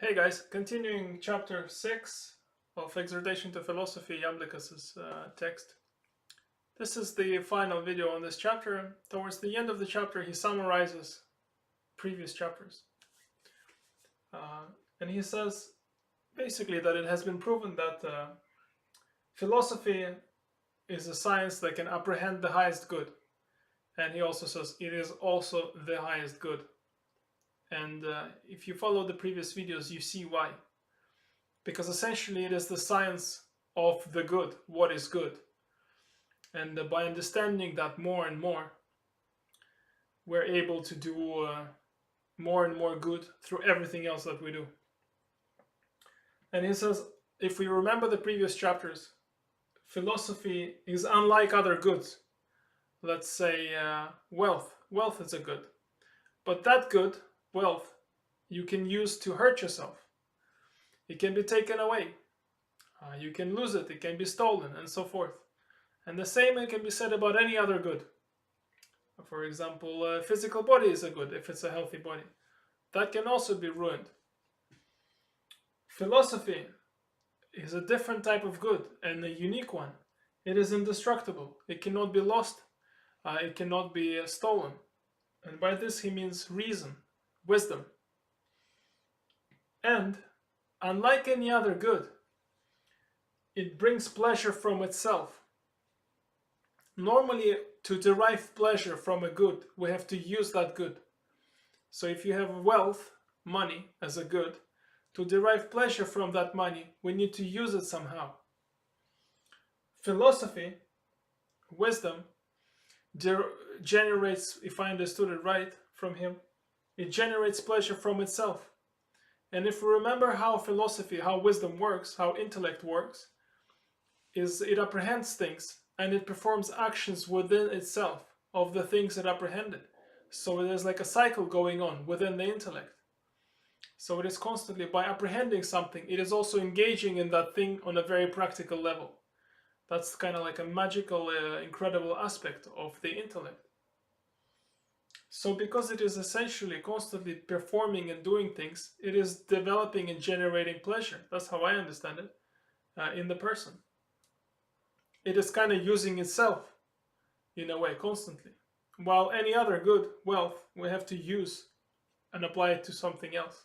Hey guys, continuing chapter 6 of Exhortation to Philosophy, Iamblichus' text. This is the final video on this chapter. Towards the end of the chapter, he summarizes previous chapters. And he says basically that it has been proven that philosophy is a science that can apprehend the highest good. And he also says it is also the highest good. And if you follow the previous videos, you see why. Because essentially it is the science of the good, what is good. And by understanding that more and more, we're able to do more and more good through everything else that we do. And he says, if we remember the previous chapters, philosophy is unlike other goods. Let's say wealth. Wealth is a good. But that good, wealth, you can use to hurt yourself. It can be taken away. You can lose it. It can be stolen, and so forth. And the same can be said about any other good. For example, physical body is a good if it's a healthy body. That can also be ruined. Philosophy is a different type of good and a unique one. It is indestructible. It cannot be lost. It cannot be stolen. And by this he means reason, wisdom. And unlike any other good, it brings pleasure from itself. Normally, to derive pleasure from a good, we have to use that good. So if you have wealth, money, as a good, to derive pleasure from that money, we need to use it somehow. Philosophy, wisdom, generates, if I understood it right from him, it generates pleasure from itself. And if we remember how philosophy, how wisdom works, how intellect works, is it apprehends things and it performs actions within itself of the things it apprehended. So there's like a cycle going on within the intellect. So it is constantly, by apprehending something, it is also engaging in that thing on a very practical level. That's kind of like a magical, incredible aspect of the intellect. So because it is essentially constantly performing and doing things, it is developing and generating pleasure. That's how I understand it in the person. It is kind of using itself in a way constantly. While any other good, wealth, we have to use and apply it to something else.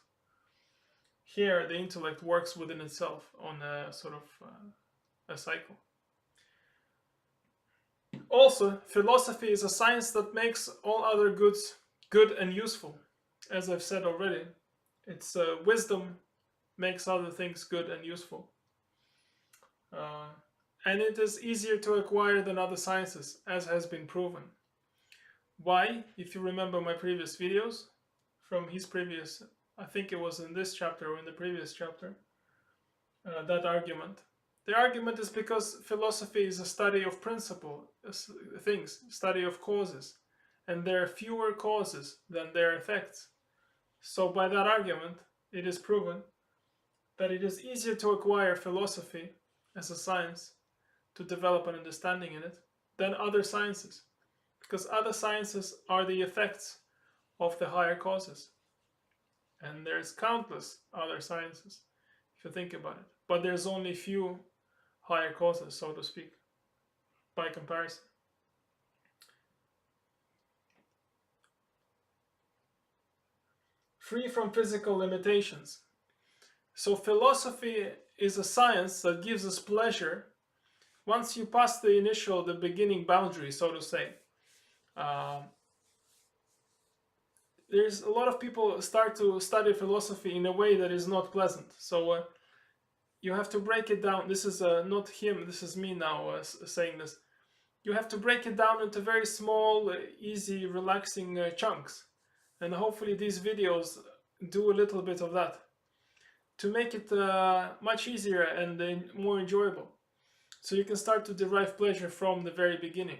Here, the intellect works within itself on a sort of a cycle. Also, philosophy is a science that makes all other goods good and useful. As I've said already, it's wisdom makes other things good and useful. And it is easier to acquire than other sciences, as has been proven. Why? If you remember my previous videos, from his previous, I think it was in this chapter or in the previous chapter, that argument. The argument is because philosophy is a study of principle things, study of causes, and there are fewer causes than there are effects. So by that argument, it is proven that it is easier to acquire philosophy as a science, to develop an understanding in it, than other sciences, because other sciences are the effects of the higher causes. And there's countless other sciences, if you think about it. But there's only few higher causes, so to speak, by comparison. Free from physical limitations. So philosophy is a science that gives us pleasure once you pass the beginning boundary, so to say. There's a lot of people start to study philosophy in a way that is not pleasant. So you have to break it down. This is not him, this is me now saying this. You have to break it down into very small, easy, relaxing chunks. And hopefully these videos do a little bit of that, to make it much easier and more enjoyable. So you can start to derive pleasure from the very beginning.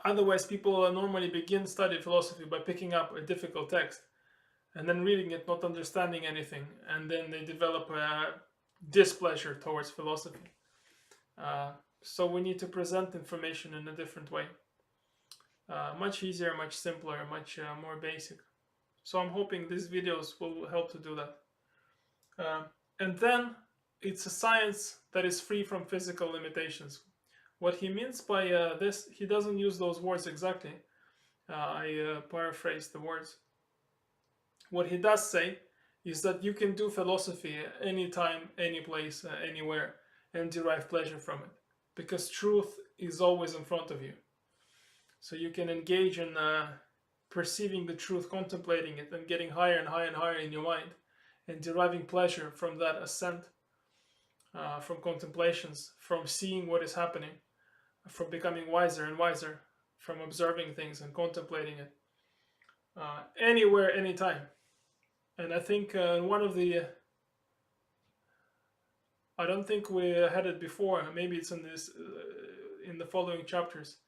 Otherwise, people normally begin study philosophy by picking up a difficult text and then reading it, not understanding anything, and then they develop displeasure towards philosophy. So we need to present information in a different way. Much easier, much simpler, much more basic. So I'm hoping these videos will help to do that. Uh, and then it's a science that is free from physical limitations. What he means by this, he doesn't use those words exactly. I paraphrase the words. What he does say is that you can do philosophy anytime, any place, anywhere, and derive pleasure from it, because truth is always in front of you. So you can engage in perceiving the truth, contemplating it, and getting higher and higher and higher in your mind, and deriving pleasure from that ascent, from contemplations, from seeing what is happening, from becoming wiser and wiser, from observing things and contemplating it, anywhere, anytime. And I think one of the, I don't think we had it before. Maybe it's in this, in the following chapters.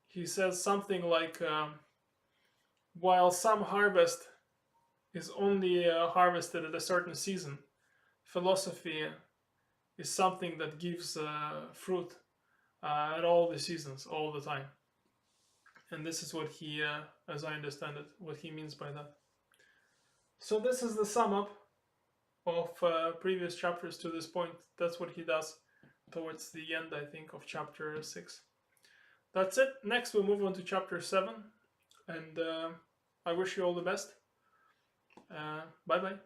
He says something like, while some harvest is only harvested at a certain season, philosophy is something that gives fruit at all the seasons, all the time. And this is what he, as I understand it, what he means by that. So this is the sum up of previous chapters to this point. That's what he does towards the end, I think, of chapter 6. That's it. Next we'll move on to chapter 7, and I wish you all the best. Bye bye.